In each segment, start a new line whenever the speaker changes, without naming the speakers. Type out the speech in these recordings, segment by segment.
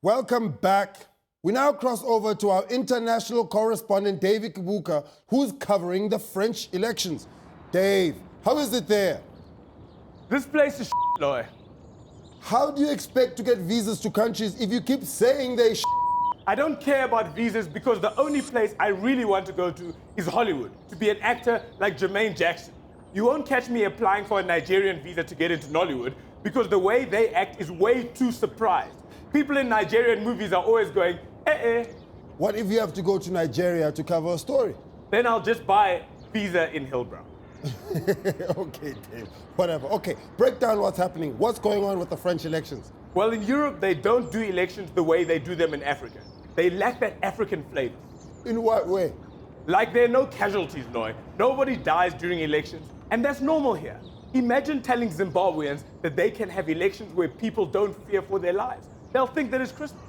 Welcome back. We now cross over to our international correspondent, David Kubuka, who's covering the French elections. Dave, how is it there?
This place is Loy.
How do you expect to get visas to countries if you keep saying they
I don't care about visas because the only place I really want to go to is Hollywood, to be an actor like Jermaine Jackson. You won't catch me applying for a Nigerian visa to get into Nollywood because the way they act is way too surprised. People in Nigerian movies are always going, eh.
What if you have to go to Nigeria to cover a story?
Then I'll just buy a visa in Hillbrow.
Okay, Dave, whatever. Okay, break down what's happening. What's going on with the French elections?
Well, in Europe, they don't do elections the way they do them in Africa. They lack that African flavor.
In what way?
Like there are no casualties, Loy. Nobody dies during elections, and that's normal here. Imagine telling Zimbabweans that they can have elections where people don't fear for their lives. They'll think that it's Christmas.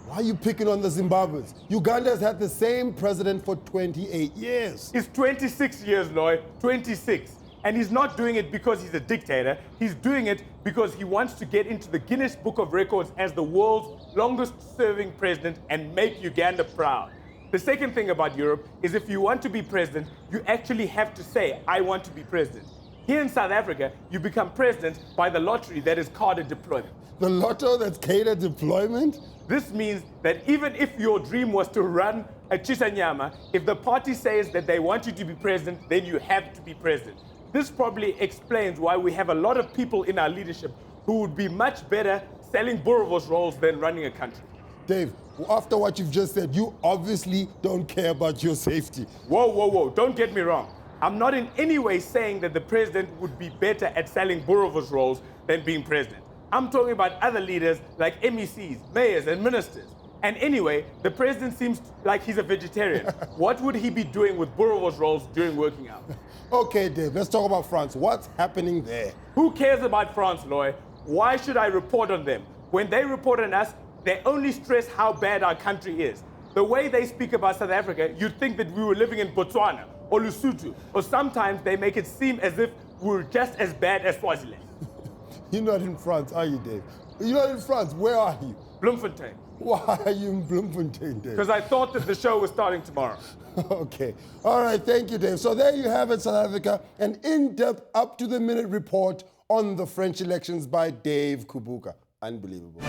Why are you picking on the Zimbabweans? Uganda's had the same president for 28 years.
It's 26 years, Loy, 26. And he's not doing it because he's a dictator. He's doing it because he wants to get into the Guinness Book of Records as the world's longest-serving president and make Uganda proud. The second thing about Europe is if you want to be president, you actually have to say, I want to be president. Here in South Africa, you become president by the lottery that is carded deployment.
The lotto that's catered deployment?
This means that even if your dream was to run a Chisanyama, if the party says that they want you to be president, then you have to be president. This probably explains why we have a lot of people in our leadership who would be much better selling Boerewors rolls than running a country.
Dave, after what you've just said, you obviously don't care about your safety.
Whoa, don't get me wrong. I'm not in any way saying that the president would be better at selling Boerewors rolls than being president. I'm talking about other leaders like MECs, mayors, and ministers. And anyway, the president seems like he's a vegetarian. What would he be doing with Boerewors rolls during working out?
Okay, Dave, let's talk about France. What's happening there?
Who cares about France, Loy? Why should I report on them? When they report on us, they only stress how bad our country is. The way they speak about South Africa, you'd think that we were living in Botswana or Lesotho, or sometimes they make it seem as if we were just as bad as Swaziland.
You're not in France, are you, Dave? You're not in France. Where are you?
Bloemfontein.
Why are you in Bloemfontein, Dave?
Because I thought that the show was starting tomorrow.
Okay. All right, thank you, Dave. So there you have it, South Africa, an in-depth, up-to-the-minute report on the French elections by Dave Kubuka. Unbelievable.